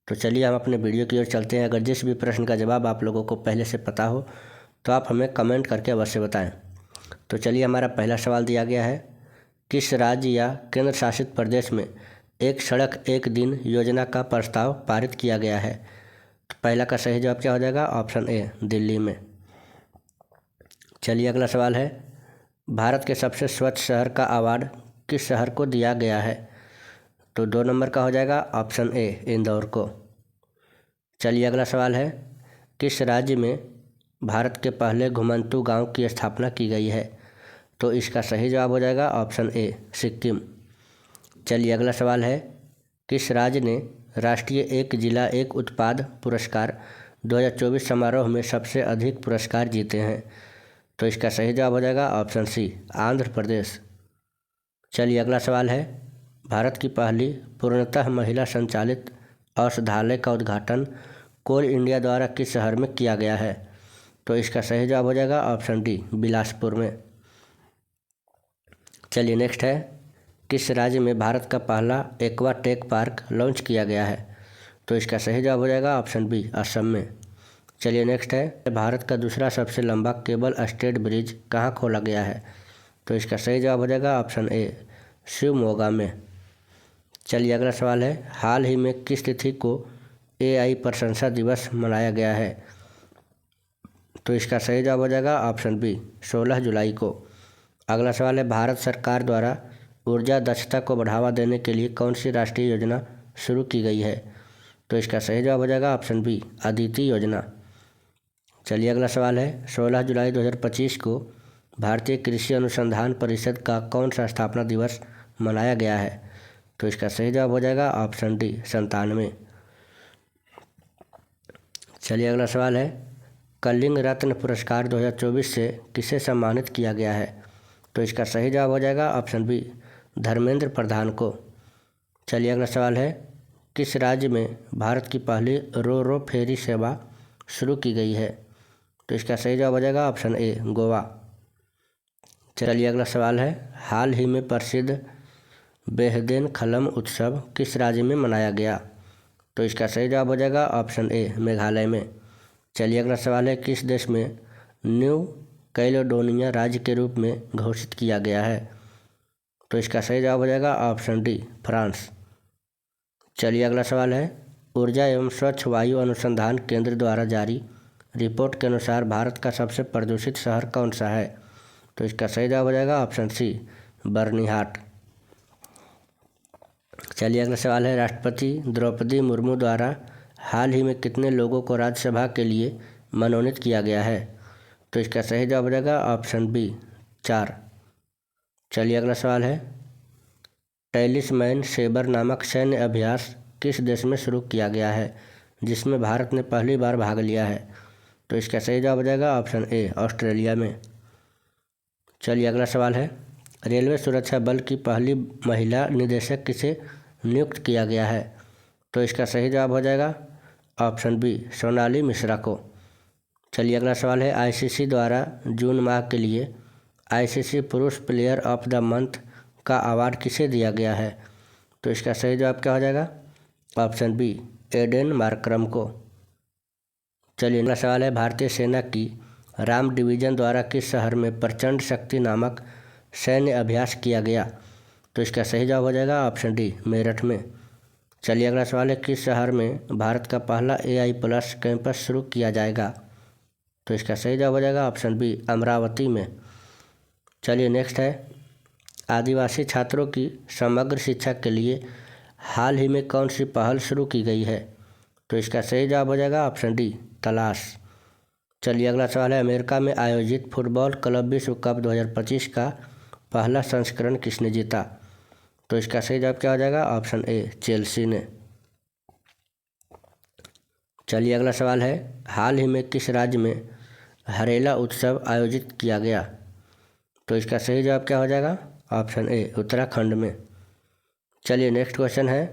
तो चलिए हम अपने वीडियो की ओर चलते हैं। अगर जिस भी प्रश्न का जवाब आप लोगों को पहले से पता हो तो आप हमें कमेंट करके अवश्य बताएं। तो चलिए हमारा पहला सवाल दिया गया है, किस राज्य या केंद्र शासित प्रदेश में एक सड़क एक दिन योजना का प्रस्ताव पारित किया गया है? तो पहला का सही जवाब क्या हो जाएगा? ऑप्शन ए, दिल्ली में। चलिए अगला सवाल है, भारत के सबसे स्वच्छ शहर का अवार्ड किस शहर को दिया गया है? तो 2 नंबर का हो जाएगा ऑप्शन ए, इंदौर को। चलिए अगला सवाल है, किस राज्य में भारत के पहले घुमंतू गांव की स्थापना की गई है? तो इसका सही जवाब हो जाएगा ऑप्शन ए, सिक्किम। चलिए अगला सवाल है, किस राज्य ने राष्ट्रीय एक जिला एक उत्पाद पुरस्कार 2024 समारोह में सबसे अधिक पुरस्कार जीते हैं? तो इसका सही जवाब हो जाएगा ऑप्शन सी, आंध्र प्रदेश। चलिए अगला सवाल है, भारत की पहली पूर्णतः महिला संचालित औषधालय का उद्घाटन कोल इंडिया द्वारा किस शहर में किया गया है? तो इसका सही जवाब हो जाएगा ऑप्शन डी, बिलासपुर में। चलिए नेक्स्ट है, किस राज्य में भारत का पहला एक्वा टेक पार्क लॉन्च किया गया है? तो इसका सही जवाब हो जाएगा ऑप्शन बी, असम में। चलिए नेक्स्ट है, भारत का दूसरा सबसे लंबा केबल स्टेड ब्रिज कहाँ खोला गया है? तो इसका सही जवाब हो जाएगा ऑप्शन ए, शिवमोगा में। चलिए अगला सवाल है, हाल ही में किस तिथि को AI प्रशंसा दिवस मनाया गया है? तो इसका सही जवाब हो जाएगा ऑप्शन बी, 16 जुलाई को। अगला सवाल है, भारत सरकार द्वारा ऊर्जा दक्षता को बढ़ावा देने के लिए कौन सी राष्ट्रीय योजना शुरू की गई है? तो इसका सही जवाब हो जाएगा ऑप्शन बी, अदिति योजना। चलिए अगला सवाल है, 16 जुलाई 2025 को भारतीय कृषि अनुसंधान परिषद का कौन सा स्थापना दिवस मनाया गया है? तो इसका सही जवाब हो जाएगा ऑप्शन डी, 97। चलिए अगला सवाल है, कलिंग रत्न पुरस्कार 2024 से किसे सम्मानित किया गया है? तो इसका सही जवाब हो जाएगा ऑप्शन बी, धर्मेंद्र प्रधान को। चलिए अगला सवाल है, किस राज्य में भारत की पहली रो रो फेरी सेवा शुरू की गई है? तो इसका सही जवाब हो जाएगा ऑप्शन ए, गोवा। चलिए अगला सवाल है, हाल ही में प्रसिद्ध बेहदेन खलम उत्सव किस राज्य में मनाया गया? तो इसका सही जवाब हो जाएगा ऑप्शन ए, मेघालय में। चलिए अगला सवाल है, किस देश में न्यू कैलेडोनिया राज्य के रूप में घोषित किया गया है? तो इसका सही जवाब हो जाएगा ऑप्शन डी, फ्रांस। चलिए अगला सवाल है, ऊर्जा एवं स्वच्छ वायु अनुसंधान केंद्र द्वारा जारी रिपोर्ट के अनुसार भारत का सबसे प्रदूषित शहर कौन सा है? तो इसका सही जवाब हो जाएगा ऑप्शन सी, बर्निहाट। चलिए अगला सवाल है, राष्ट्रपति द्रौपदी मुर्मू द्वारा हाल ही में कितने लोगों को राज्यसभा के लिए मनोनीत किया गया है? तो इसका सही जवाब हो जाएगा ऑप्शन बी, 4। चलिए अगला सवाल है, टैलिस्मैन सेबर नामक सैन्य अभ्यास किस देश में शुरू किया गया है जिसमें भारत ने पहली बार भाग लिया है? तो इसका सही जवाब हो जाएगा ऑप्शन ए, ऑस्ट्रेलिया में। चलिए अगला सवाल है, रेलवे सुरक्षा बल की पहली महिला निदेशक किसे नियुक्त किया गया है? तो इसका सही जवाब हो जाएगा ऑप्शन बी, सोनाली मिश्रा को। चलिए अगला सवाल है, ICC द्वारा जून माह के लिए ICC पुरुष प्लेयर ऑफ द मंथ का अवार्ड किसे दिया गया है? तो इसका सही जवाब क्या हो जाएगा? ऑप्शन बी, एडेन मार्करम को। चलिए अगला सवाल है, भारतीय सेना की राम डिवीजन द्वारा किस शहर में प्रचंड शक्ति नामक सैन्य अभ्यास किया गया? तो इसका सही जवाब हो जाएगा ऑप्शन डी, मेरठ में। चलिए अगला सवाल है, किस शहर में भारत का पहला AI+ कैंपस शुरू किया जाएगा? तो इसका सही जवाब हो जाएगा ऑप्शन बी, अमरावती में। चलिए नेक्स्ट है, आदिवासी छात्रों की समग्र शिक्षा के लिए हाल ही में कौन सी पहल शुरू की गई है? तो इसका सही जवाब हो जाएगा ऑप्शन डी, तलाश। चलिए अगला सवाल है, अमेरिका में आयोजित फुटबॉल क्लब विश्व कप 2025 का पहला संस्करण किसने जीता? तो इसका सही जवाब क्या हो जाएगा? ऑप्शन ए, चेल्सी ने। चलिए अगला सवाल है, हाल ही में किस राज्य में हरेला उत्सव आयोजित किया गया? तो इसका सही जवाब क्या हो जाएगा? ऑप्शन ए, उत्तराखंड में। चलिए नेक्स्ट क्वेश्चन है,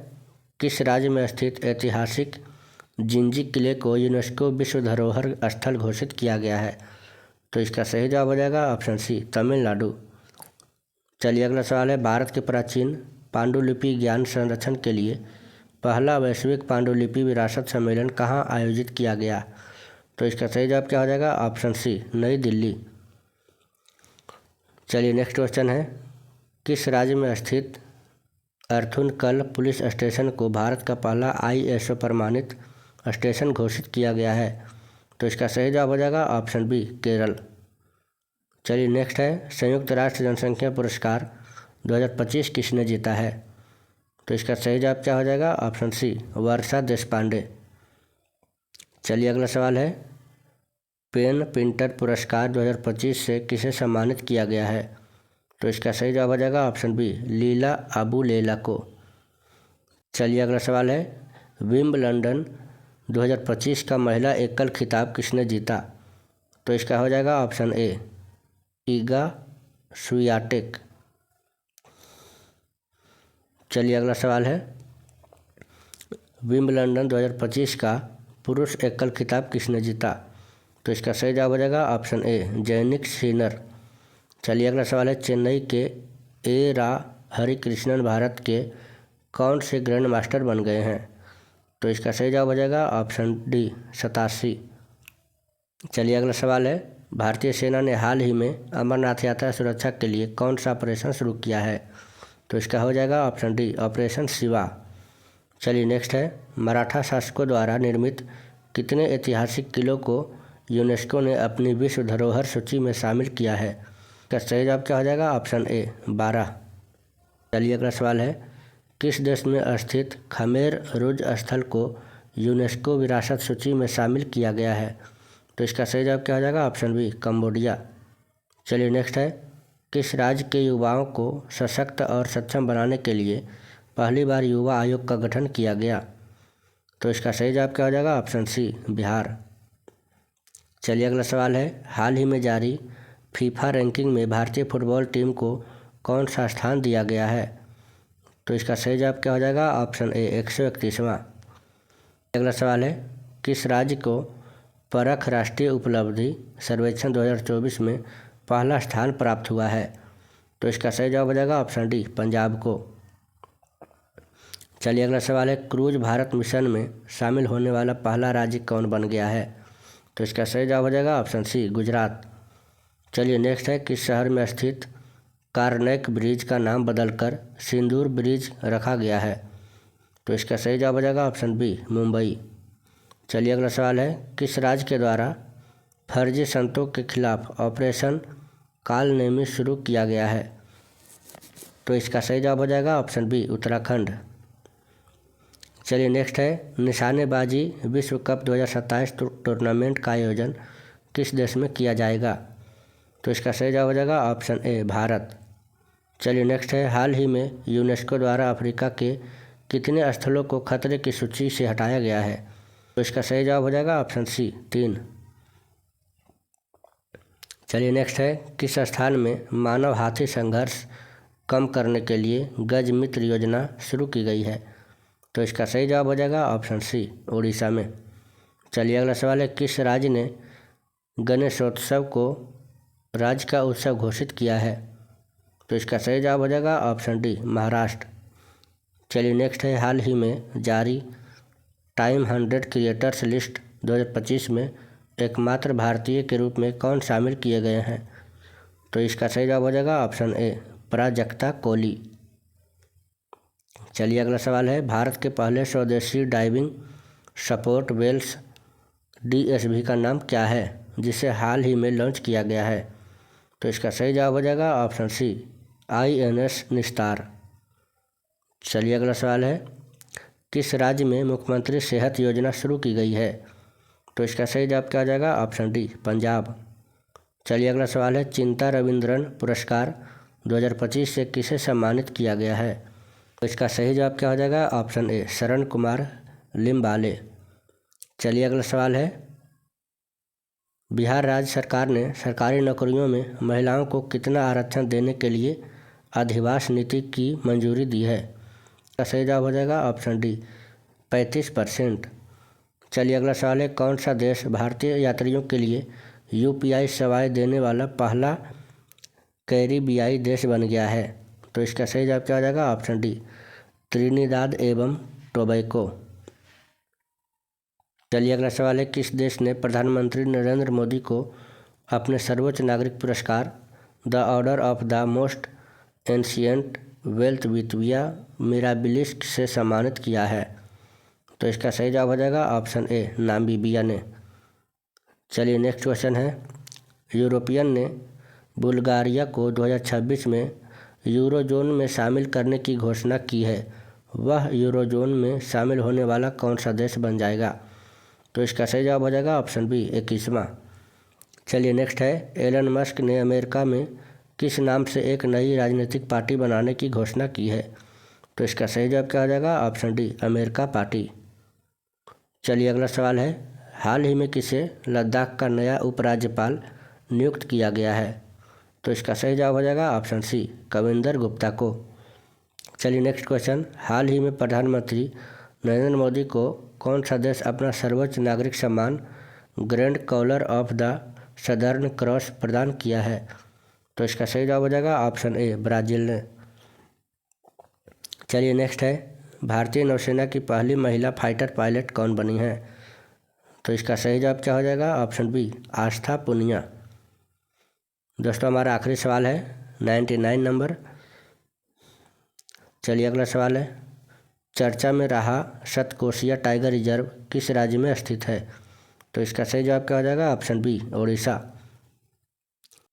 किस राज्य में स्थित ऐतिहासिक जिंजी किले को यूनेस्को विश्व धरोहर स्थल घोषित किया गया है? तो इसका सही जवाब हो जाएगा ऑप्शन सी, तमिलनाडु। चलिए अगला सवाल है, भारत के प्राचीन पांडुलिपि ज्ञान संरक्षण के लिए पहला वैश्विक पांडुलिपि विरासत सम्मेलन कहाँ आयोजित किया गया? तो इसका सही जवाब क्या हो जाएगा? ऑप्शन सी, नई दिल्ली। चलिए नेक्स्ट क्वेश्चन है, किस राज्य में स्थित अर्थुनकल पुलिस स्टेशन को भारत का पहला ISO प्रमाणित स्टेशन घोषित किया गया है? तो इसका सही जवाब हो जाएगा ऑप्शन बी, केरल। चलिए नेक्स्ट है, संयुक्त राष्ट्र जनसंख्या पुरस्कार 2025 किसने जीता है? तो इसका सही जवाब क्या हो जाएगा? ऑप्शन सी, वर्षा देशपांडे। चलिए अगला सवाल है, पेन पिंटर पुरस्कार 2025 से किसे सम्मानित किया गया है? तो इसका सही जवाब हो जाएगा ऑप्शन बी, लीला अबू लेला को। चलिए अगला सवाल है, विंबलडन 2025 का महिला एकल खिताब किसने जीता? तो इसका हो जाएगा ऑप्शन ए, ईगा स्वियाटेक। चलिए अगला सवाल है, विंबलडन 2025 का पुरुष एकल खिताब किसने जीता? तो इसका सही जवाब हो जाएगा ऑप्शन ए, जैनिक सिनर। चलिए अगला सवाल है, चेन्नई के रा हरिकृष्णन भारत के कौन से ग्रैंड मास्टर बन गए हैं? तो इसका सही जवाब हो जाएगा ऑप्शन डी, 87। चलिए अगला सवाल है, भारतीय सेना ने हाल ही में अमरनाथ यात्रा सुरक्षा के लिए कौन सा ऑपरेशन शुरू किया है? तो इसका हो जाएगा ऑप्शन डी, ऑपरेशन शिवा। चलिए नेक्स्ट है, मराठा शासकों द्वारा निर्मित कितने ऐतिहासिक किलों को यूनेस्को ने अपनी विश्व धरोहर सूची में शामिल किया है? इसका सही जवाब क्या हो जाएगा? ऑप्शन ए, 12। चलिए अगला सवाल है, किस देश में स्थित खमेर रुज स्थल को यूनेस्को विरासत सूची में शामिल किया गया है? तो इसका सही जवाब क्या हो जाएगा? Option B, Cambodia. चलिए नेक्स्ट है, किस राज्य के युवाओं को सशक्त और सक्षम बनाने के लिए पहली बार युवा आयोग का गठन किया गया? तो इसका सही जवाब क्या हो जाएगा? Option C, Bihar. चलिए अगला सवाल है, हाल ही में जारी फीफा रैंकिंग में भारतीय फुटबॉल टीम को कौन सा स्थान दिया गया है? तो इसका सही जवाब क्या हो जाएगा? ऑप्शन ए, 131वां। अगला सवाल है, किस राज्य को परख राष्ट्रीय उपलब्धि सर्वेक्षण 2024 में पहला स्थान प्राप्त हुआ है? तो इसका सही जवाब हो जाएगा ऑप्शन डी, पंजाब को। चलिए अगला सवाल है, क्रूज भारत मिशन में शामिल होने वाला पहला राज्य कौन बन गया है? तो इसका सही जवाब हो जाएगा ऑप्शन सी, गुजरात। चलिए नेक्स्ट है, किस शहर में स्थित कार्नेक ब्रिज का नाम बदलकर सिंदूर ब्रिज रखा गया है? तो इसका सही जवाब हो जाएगा ऑप्शन बी, मुंबई। चलिए अगला सवाल है, किस राज्य के द्वारा फर्जी संतों के खिलाफ ऑपरेशन कालनेमी शुरू किया गया है? तो इसका सही जवाब हो जाएगा ऑप्शन बी, उत्तराखंड। चलिए नेक्स्ट है, निशानेबाजी विश्व कप 2027 टूर्नामेंट का आयोजन किस देश में किया जाएगा? तो इसका सही जवाब हो जाएगा ऑप्शन ए, भारत। चलिए नेक्स्ट है, हाल ही में यूनेस्को द्वारा अफ्रीका के कितने स्थलों को खतरे की सूची से हटाया गया है? तो इसका सही जवाब हो जाएगा ऑप्शन सी, 3। चलिए नेक्स्ट है, किस स्थान में मानव हाथी संघर्ष कम करने के लिए गज मित्र योजना शुरू की गई है? तो इसका सही जवाब हो जाएगा ऑप्शन सी, उड़ीसा में। चलिए अगला सवाल है, किस राज्य ने गणेशोत्सव को राज्य का उत्सव घोषित किया है? तो इसका सही जवाब हो जाएगा ऑप्शन डी, महाराष्ट्र। चलिए नेक्स्ट है, हाल ही में जारी टाइम 100 क्रिएटर्स लिस्ट 2025 में एकमात्र भारतीय के रूप में कौन शामिल किए गए हैं? तो इसका सही जवाब हो जाएगा ऑप्शन ए, प्राजक्ता कोहली। चलिए अगला सवाल है, भारत के पहले स्वदेशी डाइविंग सपोर्ट वेल्स DSV का नाम क्या है जिसे हाल ही में लॉन्च किया गया है? तो इसका सही जवाब हो जाएगा ऑप्शन सी, INS निस्तार। चलिए अगला सवाल है, किस राज्य में मुख्यमंत्री सेहत योजना शुरू की गई है? तो इसका सही जवाब क्या हो जाएगा? Option D, Punjab. चलिए अगला सवाल है, चिंता रविंद्रन पुरस्कार 2025 से किसे सम्मानित किया गया है? तो इसका सही जवाब क्या हो जाएगा? ऑप्शन ए, शरण कुमार लिम्बाले। चलिए अगला सवाल है, बिहार राज्य सरकार ने सरकारी नौकरियों में महिलाओं को कितना आरक्षण देने के लिए अधिवास नीति की मंजूरी दी है? इसका सही जवाब हो जाएगा ऑप्शन डी, 35%। चलिए अगला सवाल है, कौन सा देश भारतीय यात्रियों के लिए UPI सेवाएं देने वाला पहला कैरिबियाई देश बन गया है? तो इसका सही जवाब क्या हो जाएगा? ऑप्शन डी, त्रिनिदाद एवं टोबैको। चलिए अगला सवाल है, किस देश ने प्रधानमंत्री नरेंद्र मोदी को अपने सर्वोच्च नागरिक पुरस्कार the order of the most ancient welwitschia mirabilis से सम्मानित किया है? तो इसका सही जवाब हो जाएगा ऑप्शन ए, नामीबिया ने। चलिए नेक्स्ट क्वेश्चन है, यूरोपियन ने बुल्गारिया को 2026 में यूरोजोन में शामिल करने की घोषणा की है। वह यूरोजोन में शामिल होने वाला कौन सा देश बन जाएगा? तो इसका सही जवाब हो जाएगा ऑप्शन बी, 21वां। चलिए नेक्स्ट है, एलन मस्क ने अमेरिका में किस नाम से एक नई राजनीतिक पार्टी बनाने की घोषणा की है? तो इसका सही जवाब क्या हो जाएगा ऑप्शन डी, अमेरिका पार्टी। चलिए अगला सवाल है, हाल ही में किसे लद्दाख का नया उपराज्यपाल नियुक्त किया गया है? तो इसका सही जवाब हो जाएगा ऑप्शन सी, कविंदर गुप्ता को। चलिए नेक्स्ट क्वेश्चन, हाल ही में प्रधानमंत्री नरेंद्र मोदी को कौन सा देश अपना सर्वोच्च नागरिक सम्मान Grand Collar of the Southern Cross प्रदान किया है? तो इसका सही जवाब हो जाएगा ऑप्शन ए, ब्राज़ील ने। चलिए नेक्स्ट है, भारतीय नौसेना की पहली महिला फाइटर पायलट कौन बनी है? तो इसका सही जवाब क्या हो जाएगा ऑप्शन बी, आस्था पुनिया। दोस्तों हमारा आखिरी सवाल है 99 नंबर। चलिए अगला सवाल है, चर्चा में रहा सतकोशिया टाइगर रिजर्व किस राज्य में स्थित है? तो इसका सही जवाब क्या हो जाएगा ऑप्शन बी, ओडिशा।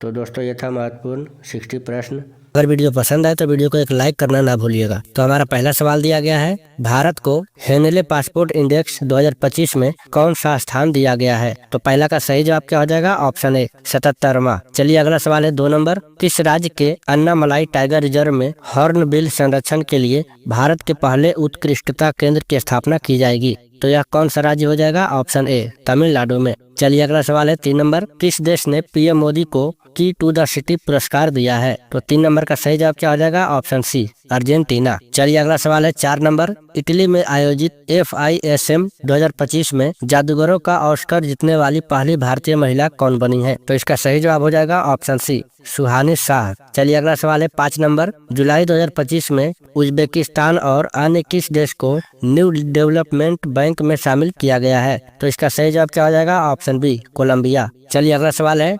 तो दोस्तों ये था महत्वपूर्ण 60 प्रश्न। अगर वीडियो पसंद आए तो वीडियो को एक लाइक करना ना भूलिएगा। तो हमारा पहला सवाल दिया गया है, भारत को हेनले पासपोर्ट इंडेक्स 2025 में कौन सा स्थान दिया गया है? तो पहला का सही जवाब क्या हो जाएगा ऑप्शन ए, 77वां। चलिए अगला सवाल है 2 नंबर, किस राज्य के अन्नामलाई टाइगर रिजर्व में हॉर्नबिल संरक्षण के लिए भारत के पहले उत्कृष्टता केंद्र की स्थापना की जाएगी? तो यह कौन सा राज्य हो जाएगा ऑप्शन ए, तमिलनाडु में। चलिए अगला सवाल है 3 नंबर, किस देश ने पीएम मोदी को की टू द सिटी पुरस्कार दिया है? तो 3 नंबर का सही जवाब क्या हो जाएगा ऑप्शन सी, अर्जेंटीना। चलिए अगला सवाल है 4 नंबर, इटली में आयोजित FISM 2025 में जादूगरों का ऑस्कर जीतने वाली पहली भारतीय महिला कौन बनी है? तो इसका सही जवाब हो जाएगा ऑप्शन सी, सुहानी शाह। चलिए अगला सवाल है 5 नंबर, जुलाई 2025 में उज्बेकिस्तान और अन्य किस देश को न्यू डेवलपमेंट बैंक में शामिल किया गया है? तो इसका सही जवाब क्या हो जाएगा ऑप्शन बी, कोलंबिया। चलिए अगला सवाल है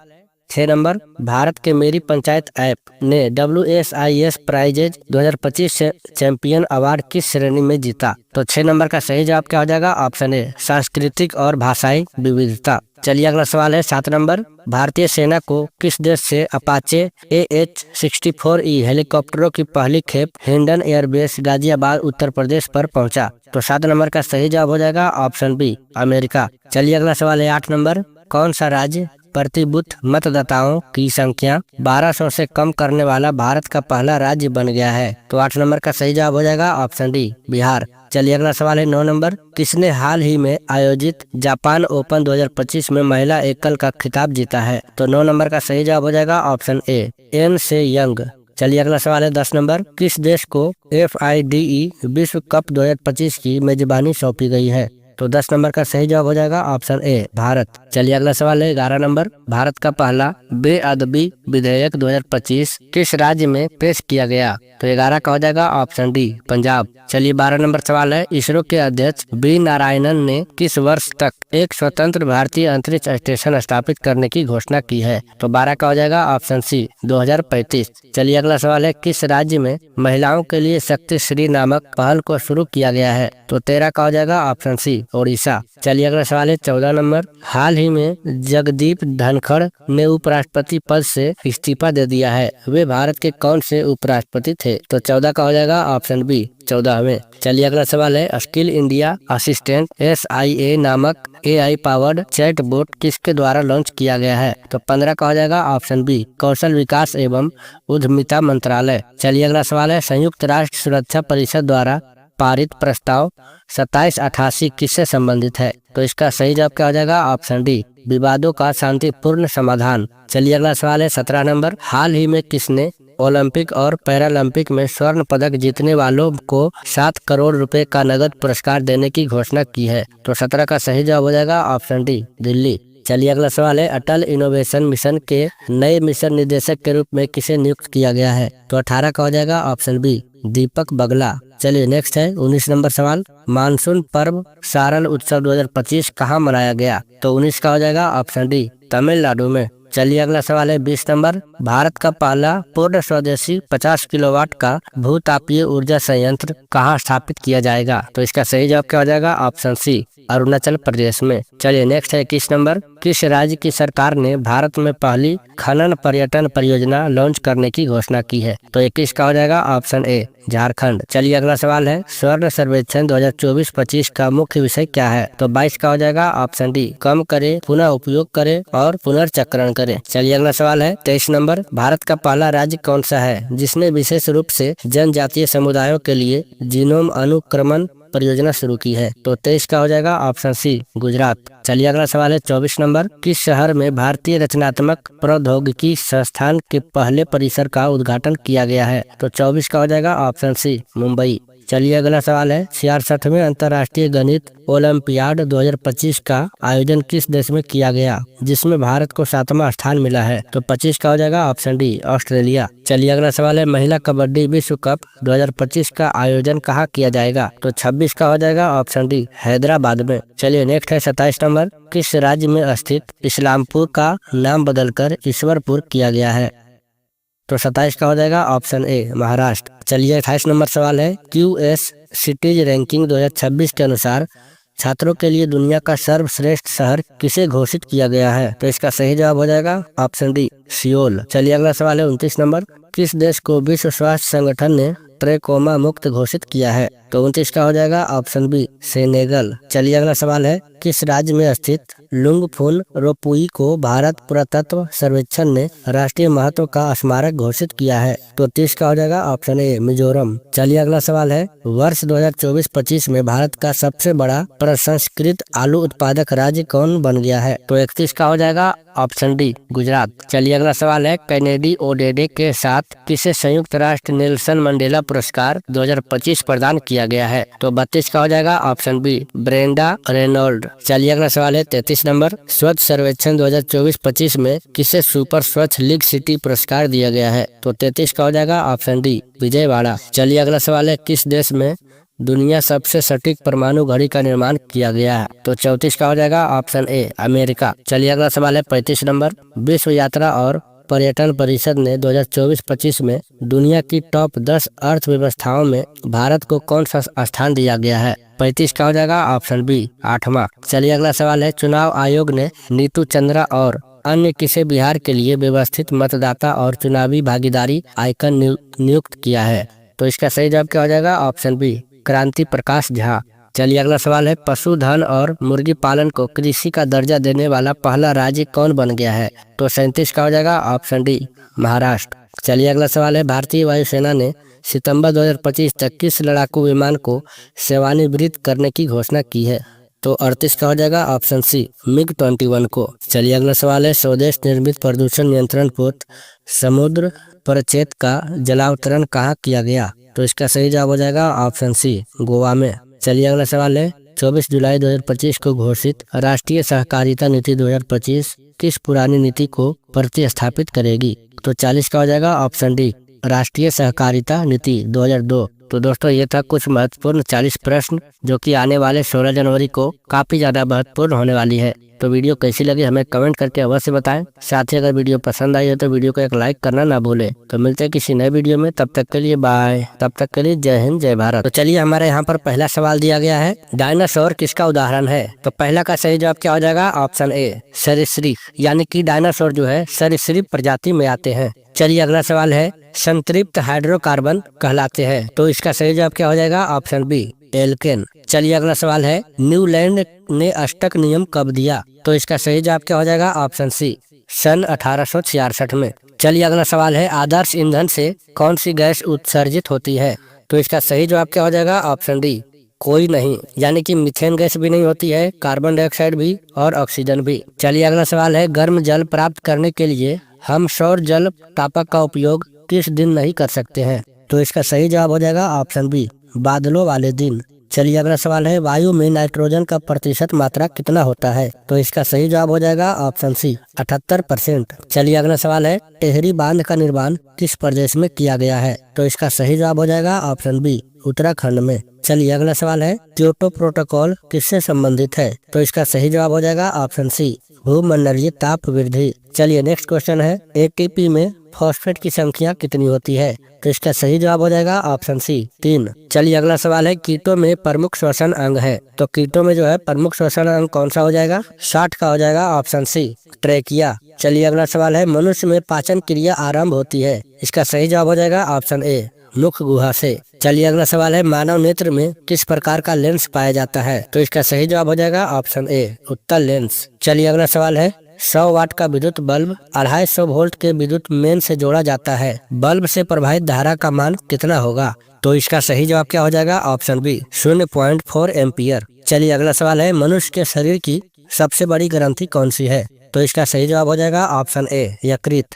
6 नंबर, भारत के मेरी पंचायत ऐप ने WSIS प्राइजेज 2025 से चैंपियन अवार्ड किस श्रेणी में जीता? तो 6 नंबर का सही जवाब क्या हो जाएगा ऑप्शन ए, सांस्कृतिक और भाषाई विविधता। चलिए अगला सवाल है 7 नंबर, भारतीय सेना को किस देश से अपाचे AH-64E हेलीकॉप्टरों की पहली खेप हिंडन एयरबेस गाजियाबाद उत्तर प्रदेश पर पहुंचा? तो 7 नंबर का सही जवाब हो जाएगा ऑप्शन बी, अमेरिका। चलिए अगला सवाल है 8 नंबर, कौन सा राज्य प्रतिबूथ मतदाताओं की संख्या 1200 से कम करने वाला भारत का पहला राज्य बन गया है? तो 8 नंबर का सही जवाब हो जाएगा ऑप्शन डी, बिहार। चलिए अगला सवाल है 9 नंबर, किसने हाल ही में आयोजित जापान ओपन 2025 में महिला एकल का खिताब जीता है? तो 9 नंबर का सही जवाब हो जाएगा ऑप्शन ए, एन से यंग। चलिए अगला सवाल है 10 नंबर, किस देश को FIDE विश्व कप 2025 की मेजबानी सौंपी गई है? तो 10 नंबर का सही जवाब हो जाएगा ऑप्शन ए, भारत। चलिए अगला सवाल है 11 नंबर, भारत का पहला बेअदबी विधेयक 2025 किस राज्य में पेश किया गया? तो 11 का हो जाएगा ऑप्शन डी, पंजाब। चलिए 12 नंबर सवाल है, इसरो के अध्यक्ष बी नारायणन ने किस वर्ष तक एक स्वतंत्र भारतीय अंतरिक्ष स्टेशन स्थापित करने की घोषणा की है? तो 12 का हो जाएगा ऑप्शन सी, 2035। चलिए अगला सवाल है, किस राज्य में महिलाओं के लिए शक्ति श्री नामक पहल को शुरू किया गया है? तो 13 का हो जाएगा ऑप्शन सी, ओडिशा। चलिए अगला सवाल है 14 नंबर, हाल ही में जगदीप धनखड़ ने उपराष्ट्रपति पद से इस्तीफा दे दिया है, वे भारत के कौन से उपराष्ट्रपति थे? तो 14 का हो जाएगा ऑप्शन बी, 14वें। चलिए अगला सवाल है, स्किल इंडिया असिस्टेंट SIA नामक AI पावर्ड चैट बोट किसके द्वारा लॉन्च किया गया है? तो 15 का हो जाएगा ऑप्शन बी, कौशल विकास एवं उद्यमिता मंत्रालय। चलिए अगला सवाल है, संयुक्त राष्ट्र सुरक्षा परिषद द्वारा पारित प्रस्ताव 2788 किससे संबंधित है? तो इसका सही जवाब क्या हो जाएगा ऑप्शन डी, विवादों का शांतिपूर्ण समाधान। चलिए अगला सवाल है 17 नंबर, हाल ही में किसने ओलंपिक और पैरालंपिक में स्वर्ण पदक जीतने वालों को 7 करोड़ रुपए का नगद पुरस्कार देने की घोषणा की है? तो 17 का सही जवाब हो जाएगा ऑप्शन डी, दिल्ली। चलिए अगला सवाल है, अटल इनोवेशन मिशन के नए मिशन निदेशक के रूप में किसे नियुक्त किया गया है? तो 18 का हो जाएगा ऑप्शन बी, दीपक बगला। चलिए नेक्स्ट है 19 नंबर सवाल, मानसून पर्व सारल उत्सव 2025 कहाँ मनाया गया? तो 19 का हो जाएगा ऑप्शन डी, तमिलनाडु में। चलिए अगला सवाल है 20 नंबर, भारत का पहला पूर्ण स्वदेशी 50 किलोवाट का भूतापीय ऊर्जा संयंत्र कहाँ स्थापित किया जाएगा? तो इसका सही जवाब क्या हो जाएगा? ऑप्शन सी, अरुणाचल प्रदेश में। चलिए नेक्स्ट है 21 नंबर, किस राज्य की सरकार ने भारत में पहली खनन पर्यटन परियोजना लॉन्च करने की घोषणा की है? तो 21 का हो जाएगा ऑप्शन ए, झारखंड। चलिए अगला सवाल है, स्वर्ण सर्वेक्षण 2024-25 का मुख्य विषय क्या है? तो 22 का हो जाएगा ऑप्शन डी, कम करे, पुनः उपयोग करे और पुनर्चक्रण करे। चलिए अगला सवाल है 23 नंबर, भारत का पहला राज्य कौन सा है जिसने विशेष रूप से जनजातीय समुदायों के लिए जीनोम अनुक्रमण परियोजना शुरू की है? तो 23 का हो जाएगा ऑप्शन सी, गुजरात। चलिए अगला सवाल है 24 नंबर, किस शहर में भारतीय रचनात्मक प्रौद्योगिकी संस्थान के पहले परिसर का उद्घाटन किया गया है? तो 24 का हो जाएगा ऑप्शन सी, मुंबई। चलिए अगला सवाल है, 66वें अंतर्राष्ट्रीय गणित ओलंपियाड 2025 का आयोजन किस देश में किया गया जिसमें भारत को 7वां स्थान मिला है? तो 25 का हो जाएगा ऑप्शन डी, ऑस्ट्रेलिया। चलिए अगला सवाल है, महिला कबड्डी विश्व कप 2025 का आयोजन कहाँ किया जाएगा? तो 26 का हो जाएगा ऑप्शन डी, हैदराबाद में। चलिए नेक्स्ट है 27 नंबर, किस राज्य में स्थित इस्लामपुर का नाम बदलकर ईश्वरपुर किया गया है? तो 27 का हो जाएगा ऑप्शन ए, महाराष्ट्र। चलिए 28 नंबर सवाल है, क्यूएस सिटीज रैंकिंग 2026 के अनुसार छात्रों के लिए दुनिया का सर्वश्रेष्ठ शहर किसे घोषित किया गया है? तो इसका सही जवाब हो जाएगा ऑप्शन डी, सियोल। चलिए अगला सवाल है 29 नंबर, किस देश को विश्व स्वास्थ्य संगठन ने ट्रेकोमा मुक्त घोषित किया है? तो 29 का हो जाएगा ऑप्शन बी, सेनेगल। चलिए अगला सवाल है, किस राज्य में स्थित लुंगफुन रोपुई को भारत पुरातत्व सर्वेक्षण ने राष्ट्रीय महत्व का स्मारक घोषित किया है? तो 30 का हो जाएगा ऑप्शन ए, मिजोरम। चलिए अगला सवाल है, वर्ष 2024-25 में भारत का सबसे बड़ा प्रसंस्कृत आलू उत्पादक राज्य कौन बन गया है? तो 31 का हो जाएगा ऑप्शन डी, गुजरात। चलिए अगला सवाल है, कैनेडी ओडेडे के साथ किसे संयुक्त राष्ट्र नेल्सन मंडेला पुरस्कार 2025 प्रदान किया गया है? तो 32 का हो जाएगा ऑप्शन बी, ब्रेंडा रेनॉल्ड। चलिए अगला सवाल है 33 नंबर, स्वच्छ सर्वेक्षण 2024-25 में किसे सुपर स्वच्छ लीग सिटी पुरस्कार दिया गया है? तो 33 का हो जाएगा ऑप्शन डी, विजयवाड़ा। चलिए अगला सवाल है, किस देश में दुनिया सबसे सटीक परमाणु घड़ी का निर्माण किया गया है? तो 34 का हो जाएगा ऑप्शन ए, अमेरिका। चलिए अगला सवाल है 35 नंबर, विश्व यात्रा और पर्यटन परिषद ने 2024-25 में दुनिया की टॉप 10 अर्थव्यवस्थाओं में भारत को कौन सा स्थान दिया गया है? 35 का हो जाएगा ऑप्शन बी, 8वां। चलिए अगला सवाल है, चुनाव आयोग ने नीतू चंद्रा और अन्य किसे बिहार के लिए व्यवस्थित मतदाता और चुनावी भागीदारी आइकन नियुक्त किया है? तो इसका सही जवाब क्या हो जाएगा? ऑप्शन बी, क्रांति प्रकाश झा। चलिए अगला सवाल है, पशुधन और मुर्गी पालन को कृषि का दर्जा देने वाला पहला राज्य कौन बन गया है? तो 37 का हो जाएगा ऑप्शन डी, महाराष्ट्र। चलिए अगला सवाल है, भारतीय वायुसेना ने सितंबर 2025 तक किस लड़ाकू विमान को सेवानिवृत्त करने की घोषणा की है? तो 38 का हो जाएगा ऑप्शन सी, मिग 21 को। चलिए अगला सवाल है, स्वदेश निर्मित प्रदूषण नियंत्रण पोत समुद्र परिक्षेत्र का जलावतरण कहाँ किया गया? तो इसका सही जवाब हो जाएगा ऑप्शन सी, गोवा में। चलिए अगला सवाल है, 24 जुलाई 2025 को घोषित राष्ट्रीय सहकारिता नीति 2025 किस पुरानी नीति को प्रतिस्थापित करेगी? तो 40 का हो जाएगा ऑप्शन डी, राष्ट्रीय सहकारिता नीति 2002। तो दोस्तों ये था कुछ महत्वपूर्ण 40 प्रश्न जो कि आने वाले 16 जनवरी को काफी ज्यादा महत्वपूर्ण होने वाली है। तो वीडियो कैसी लगी हमें कमेंट करके अवश्य बताएं। साथ ही अगर वीडियो पसंद आई हो तो वीडियो को एक लाइक करना ना भूलें। तो मिलते हैं किसी नए वीडियो में, तब तक के लिए बाय। तब तक के लिए जय हिंद जय भारत। तो चलिए हमारे यहाँ पर पहला सवाल दिया गया है, डायनासोर किसका उदाहरण है? तो पहला का सही जवाब क्या हो जाएगा? ऑप्शन ए, सरीसृप, यानी कि डायनासोर जो है सरीसृप प्रजाति में आते हैं। चलिए अगला सवाल है, संतृप्त हाइड्रोकार्बन कहलाते हैं। तो इसका सही जवाब क्या हो जाएगा? Option B, alkane. चलिए अगला सवाल है, न्यूलैंड ने अष्टक नियम कब दिया? तो इसका सही जवाब क्या हो जाएगा? ऑप्शन सी, सन 1866 में। चलिए अगला सवाल है, आदर्श ईंधन से कौन सी गैस उत्सर्जित होती है? तो इसका सही जवाब क्या हो जाएगा? ऑप्शन डी, कोई नहीं, यानी कि मीथेन गैस भी नहीं होती है, कार्बन डाइऑक्साइड भी और ऑक्सीजन भी। चलिए अगला सवाल है, गर्म जल प्राप्त करने के लिए हम सौर जल तापक का उपयोग किस दिन नहीं कर सकते हैं? तो इसका सही जवाब हो जाएगा ऑप्शन बी, बादलों वाले दिन। चलिए अगला सवाल है, वायु में नाइट्रोजन का प्रतिशत मात्रा कितना होता है? तो इसका सही जवाब हो जाएगा ऑप्शन सी 78%। चलिए अगला सवाल है, टेहरी बांध का निर्माण किस प्रदेश में किया गया है? तो इसका सही जवाब हो जाएगा ऑप्शन बी उत्तराखंड में। चलिए अगला सवाल है, क्योटो प्रोटोकॉल किससे संबंधित है? तो इसका सही जवाब हो जाएगा ऑप्शन सी भूमंडलीय ताप वृद्धि। चलिए नेक्स्ट क्वेश्चन है, एटीपी में फॉस्फेट की संख्या कितनी होती है? तो इसका सही जवाब हो जाएगा ऑप्शन सी 3। चलिए अगला सवाल है, कीटों में प्रमुख श्वसन अंग है? तो कीटों में जो है प्रमुख श्वसन अंग कौन सा हो जाएगा? 60 का हो जाएगा ऑप्शन सी ट्रेकिया। चलिए अगला सवाल है, मनुष्य में पाचन क्रिया आरंभ होती है? इसका सही जवाब हो जाएगा ऑप्शन ए मुख गुहा से। चलिए अगला सवाल है, मानव नेत्र में किस प्रकार का लेंस पाया जाता है? तो इसका सही जवाब हो जाएगा ऑप्शन ए उत्तल लेंस। चलिए अगला सवाल है, 100 वाट का विद्युत बल्ब 250 वोल्ट के विद्युत मेन से जोड़ा जाता है, बल्ब से प्रवाहित धारा का मान कितना होगा? तो इसका सही जवाब क्या हो जाएगा? Option B 0.4 ampere. चलिए अगला सवाल है, मनुष्य के शरीर की सबसे बड़ी ग्रंथि कौन सी है? तो इसका सही जवाब हो जाएगा ऑप्शन ए यकृत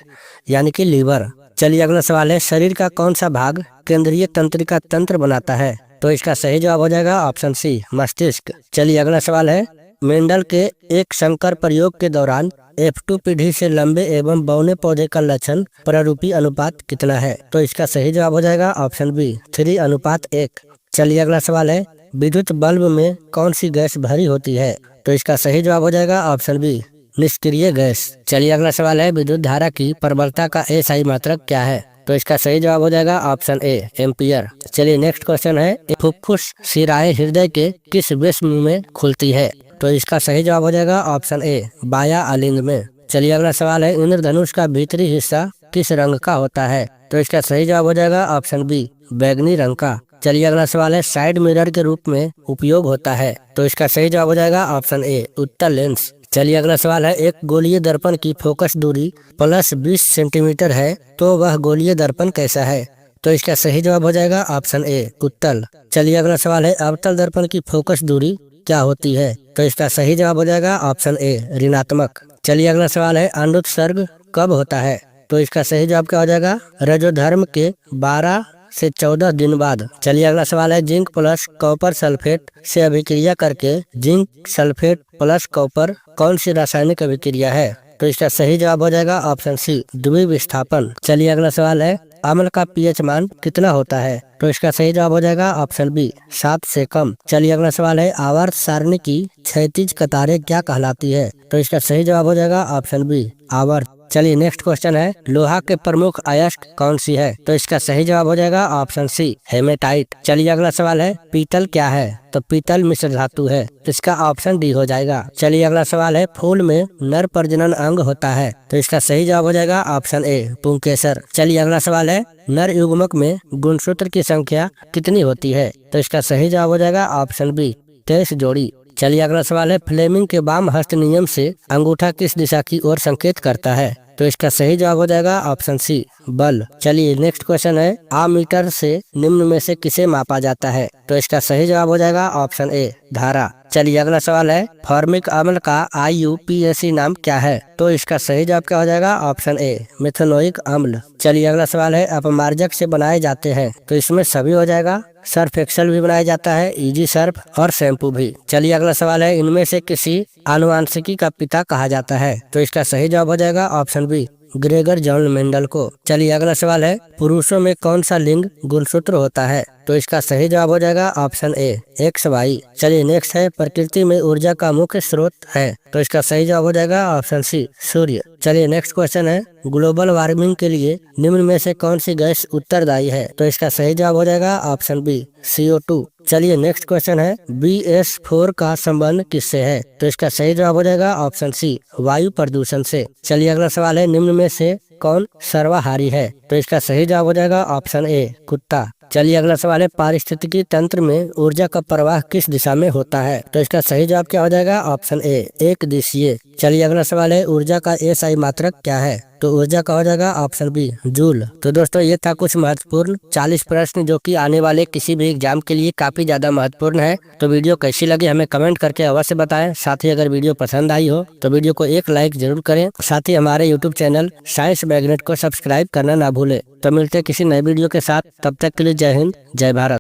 यानी कि लीवर। चलिए अगला सवाल है, शरीर का कौन सा भाग केंद्रीय तंत्रिका तंत्र बनाता है? तो इसका सही जवाब हो जाएगा ऑप्शन सी मस्तिष्क। चलिए अगला सवाल है, मेंडल के एक संकर प्रयोग के दौरान F2 पीढ़ी से लंबे एवं बौने पौधे का लक्षण प्रारूपी अनुपात कितना है? तो इसका सही जवाब हो जाएगा ऑप्शन बी 3:1। चलिए अगला सवाल है, विद्युत बल्ब में कौन सी गैस भरी होती है? तो इसका सही जवाब हो जाएगा ऑप्शन बी निष्क्रिय गैस। चलिए अगला सवाल है, विद्युत धारा की प्रबलता का SI मात्रक क्या है? तो इसका सही जवाब हो जाएगा ऑप्शन ए एम्पियर। चलिए नेक्स्ट क्वेश्चन है, फुफ्फुस शिराएं हृदय के किस वेश्म में खुलती है? तो इसका सही जवाब हो जाएगा ऑप्शन ए बाया आलिंग में। चलिए अगला सवाल है, इंद्रधनुष का भीतरी हिस्सा किस रंग का होता है? तो इसका सही जवाब हो जाएगा ऑप्शन बी बैगनी रंग का। चलिए अगला सवाल है, साइड मिरर के रूप में उपयोग होता है? तो इसका सही जवाब हो जाएगा ऑप्शन ए उत्तल लेंस। चलिए अगला सवाल है, एक गोलीय दर्पण की फोकस दूरी प्लस 20 सेंटीमीटर है, तो वह गोलीय दर्पण कैसा है? तो इसका सही जवाब हो जाएगा ऑप्शन ए उत्तल। चलिए अगला सवाल है, अवतल दर्पण की फोकस दूरी क्या होती है? तो इसका सही जवाब हो जाएगा ऑप्शन ए ऋणात्मक। चलिए अगला सवाल है, अंडोत्सर्ग कब होता है? तो इसका सही जवाब क्या हो जाएगा? रजोधर्म के 12 से 14 दिन बाद। चलिए अगला सवाल है, जिंक प्लस कॉपर सल्फेट से अभिक्रिया करके जिंक सल्फेट प्लस कॉपर कौन सी रासायनिक अभिक्रिया है? तो इसका सही जवाब हो जाएगा ऑप्शन सी द्विविस्थापन। चलिए अगला सवाल है, अम्ल का पीएच मान कितना होता है? तो इसका सही जवाब हो जाएगा ऑप्शन बी 7 से कम। चलिए अगला सवाल है, आवर्त सारणी की क्षैतिज कतारें क्या कहलाती है? तो इसका सही जवाब हो जाएगा ऑप्शन बी आवर्त। चलिए नेक्स्ट क्वेश्चन है, लोहा के प्रमुख अयस्क कौन सी है? तो इसका सही जवाब हो जाएगा ऑप्शन सी हेमेटाइट। चलिए अगला सवाल है, पीतल क्या है? तो पीतल मिश्र धातु है, इसका ऑप्शन डी हो जाएगा। चलिए अगला सवाल है, फूल में नर प्रजनन अंग होता है? तो इसका सही जवाब हो जाएगा ऑप्शन ए पुंकेसर। चलिए अगला सवाल है, नर युग्मक में गुणसूत्र की संख्या कितनी होती है? तो इसका सही जवाब हो जाएगा ऑप्शन बी 23 जोड़ी। चलिए अगला सवाल है, फ्लेमिंग के वाम हस्त नियम से अंगूठा किस दिशा की ओर संकेत करता है? तो इसका सही जवाब हो जाएगा ऑप्शन सी बल। चलिए नेक्स्ट क्वेश्चन है, आमीटर से निम्न में से किसे मापा जाता है? तो इसका सही जवाब हो जाएगा ऑप्शन ए धारा। चलिए अगला सवाल है, फॉर्मिक अम्ल का IUPAC नाम क्या है? तो इसका सही जवाब क्या हो जाएगा ऑप्शन ए मेथनोइक अम्ल। चलिए अगला सवाल है, अपमार्जक से बनाए जाते हैं? तो इसमें सभी हो जाएगा, सर्फ एक्सेल भी बनाया जाता है, इजी सर्फ और शैम्पू भी। चलिए अगला सवाल है, इनमें से किसी आनुवांशिकी का पिता कहा जाता है? तो इसका सही जवाब हो जाएगा option B Gregor John Mendel को। चलिए अगला सवाल है, पुरुषों में कौन सा लिंग गुणसूत्र होता है? तो इसका सही जवाब हो जाएगा ऑप्शन ए XY। चलिए नेक्स्ट है, प्रकृति में ऊर्जा का मुख्य स्रोत है? तो इसका सही जवाब हो जाएगा ऑप्शन सी सूर्य। चलिए नेक्स्ट क्वेश्चन है, ग्लोबल वार्मिंग के लिए निम्न में से कौन सी गैस उत्तरदायी है? तो इसका सही जवाब हो जाएगा ऑप्शन बी CO2। चलिए नेक्स्ट क्वेश्चन है, BS4 का संबंध किससे है? तो इसका सही जवाब हो जाएगा ऑप्शन सी वायु प्रदूषण से। चलिए अगला सवाल है, निम्न में से कौन सर्वाहारी है? तो इसका सही जवाब हो जाएगा ऑप्शन ए कुत्ता। चलिए अगला सवाल है, पारिस्थितिकी तंत्र में ऊर्जा का प्रवाह किस दिशा में होता है? तो इसका सही जवाब क्या हो जाएगा ऑप्शन ए एक दिशीय। चलिए अगला सवाल है, ऊर्जा का SI मात्रक क्या है? तो ऊर्जा का हो जाएगा ऑप्शन बी जूल। तो दोस्तों ये था कुछ महत्वपूर्ण 40 प्रश्न जो कि आने वाले किसी भी एग्जाम के लिए काफी ज्यादा महत्वपूर्ण है। तो वीडियो कैसी लगी हमें कमेंट करके अवश्य बताएं। साथ ही अगर वीडियो पसंद आई हो तो वीडियो को एक लाइक जरूर करें। साथ ही हमारे यूट्यूब चैनल साइंस मैग्नेट को सब्सक्राइब करना ना भूलें। तो मिलते किसी नए वीडियो के साथ, तब तक के लिए जय हिंद जय भारत।